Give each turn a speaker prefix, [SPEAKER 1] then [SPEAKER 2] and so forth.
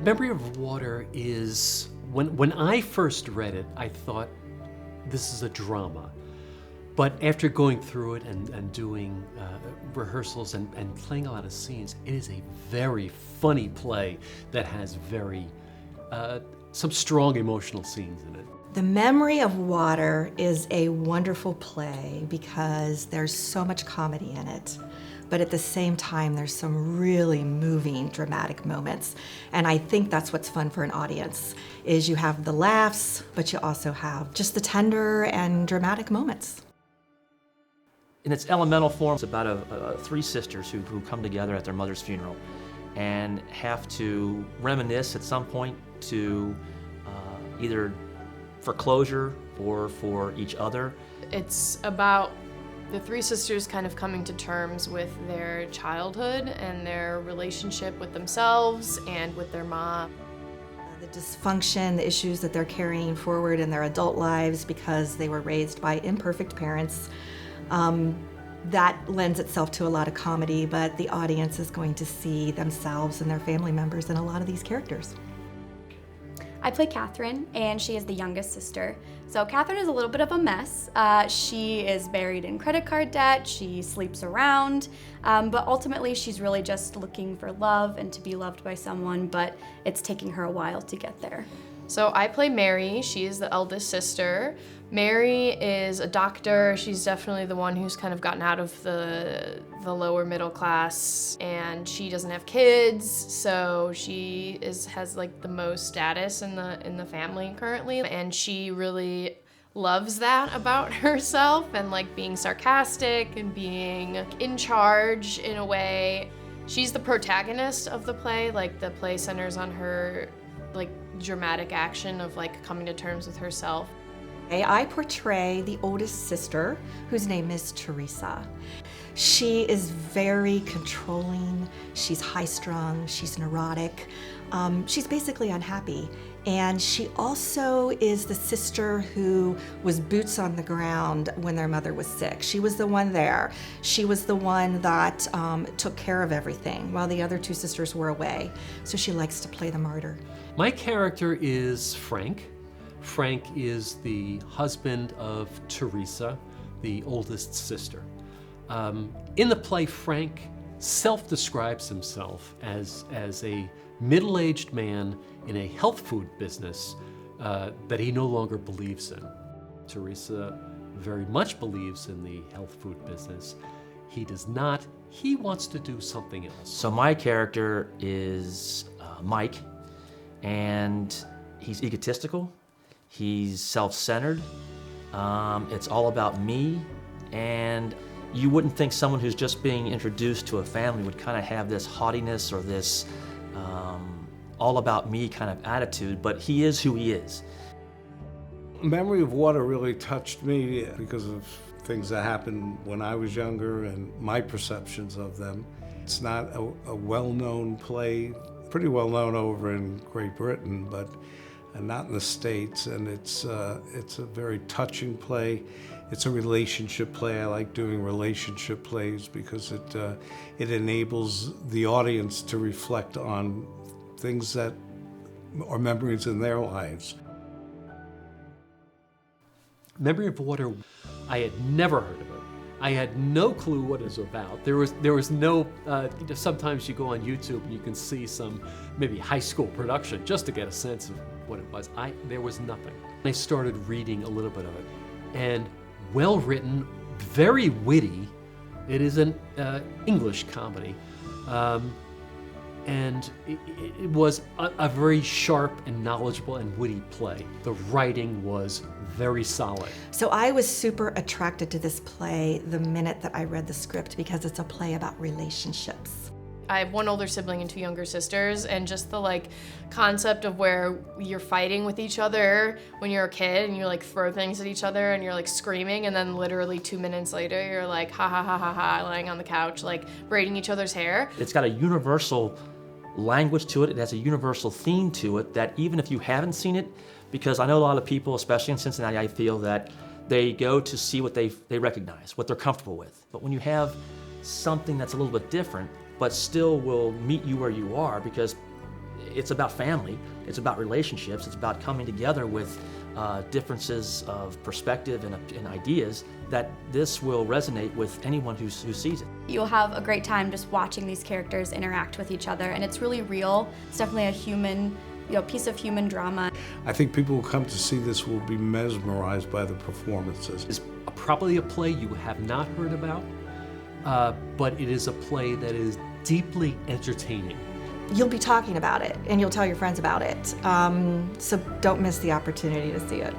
[SPEAKER 1] Memory of Water is, when I first read it, I thought this is a drama. But after going through it and doing rehearsals and playing a lot of scenes, it is a very funny play that has some strong emotional scenes in it.
[SPEAKER 2] The Memory of Water is a wonderful play because there's so much comedy in it. But at the same time, there's some really moving, dramatic moments. And I think that's what's fun for an audience, is you have the laughs, but you also have just the tender and dramatic moments.
[SPEAKER 3] In its elemental form, it's about three sisters who come together at their mother's funeral and have to reminisce at some point to either for closure or for each other.
[SPEAKER 4] It's about the three sisters kind of coming to terms with their childhood and their relationship with themselves and with their mom.
[SPEAKER 2] The dysfunction, the issues that they're carrying forward in their adult lives because they were raised by imperfect parents. That lends itself to a lot of comedy, but the audience is going to see themselves and their family members in a lot of these characters.
[SPEAKER 5] I play Catherine, and she is the youngest sister. So Catherine is a little bit of a mess. She is buried in credit card debt, she sleeps around, but ultimately she's really just looking for love and to be loved by someone, but it's taking her a while to get there.
[SPEAKER 4] So I play Mary. She is the eldest sister. Mary is a doctor. She's definitely the one who's kind of gotten out of the lower middle class, and she doesn't have kids, so she has like the most status in the family currently, and she really loves that about herself and like being sarcastic and being in charge in a way. She's the protagonist of the play. Like the play centers on her like dramatic action of like coming to terms with herself.
[SPEAKER 2] I portray the oldest sister, whose name is Teresa. She is very controlling, she's high-strung, she's neurotic, she's basically unhappy. And she also is the sister who was boots on the ground when their mother was sick. She was the one there. She was the one that took care of everything while the other two sisters were away. So she likes to play the martyr.
[SPEAKER 1] My character is Frank. Frank is the husband of Teresa, the oldest sister. In the play, Frank self-describes himself as a middle-aged man in a health food business that he no longer believes in. Teresa very much believes in the health food business. He does not. He wants to do something else.
[SPEAKER 3] So my character is Mike, and he's egotistical, he's self-centered, it's all about me, and you wouldn't think someone who's just being introduced to a family would kind of have this haughtiness or this all about me kind of attitude, but he is who he is.
[SPEAKER 6] Memory of Water really touched me because of things that happened when I was younger and my perceptions of them. It's not a well-known play, pretty well known over in Great Britain, but not in the States, and it's a very touching play. It's a relationship play. I like doing relationship plays because it enables the audience to reflect on things that are memories in their lives.
[SPEAKER 1] Memory of Water, I had never heard of it. I had no clue what it was about. There was no, sometimes you go on YouTube and you can see some maybe high school production just to get a sense of what it was. There was nothing. I started reading a little bit of it, and well written, very witty. It is an English comedy. And it was a very sharp and knowledgeable and witty play. The writing was very solid.
[SPEAKER 2] So I was super attracted to this play the minute that I read the script because it's a play about relationships.
[SPEAKER 4] I have one older sibling and two younger sisters, and just the like concept of where you're fighting with each other when you're a kid and you like throw things at each other and you're like screaming, and then literally 2 minutes later you're like ha ha ha ha ha lying on the couch like braiding each other's hair.
[SPEAKER 3] It's got a universal language to it. It has a universal theme to it that even if you haven't seen it, because I know a lot of people, especially in Cincinnati, I feel that they go to see what they recognize, what they're comfortable with. But when you have something that's a little bit different, but still will meet you where you are, because it's about family, it's about relationships, it's about coming together with differences of perspective and ideas, that this will resonate with anyone who sees it.
[SPEAKER 5] You'll have a great time just watching these characters interact with each other, and it's really real. It's definitely a human, piece of human drama.
[SPEAKER 6] I think people who come to see this will be mesmerized by the performances.
[SPEAKER 1] It's probably a play you have not heard about, but it is a play that is deeply entertaining.
[SPEAKER 2] You'll be talking about it, and you'll tell your friends about it. So don't miss the opportunity to see it.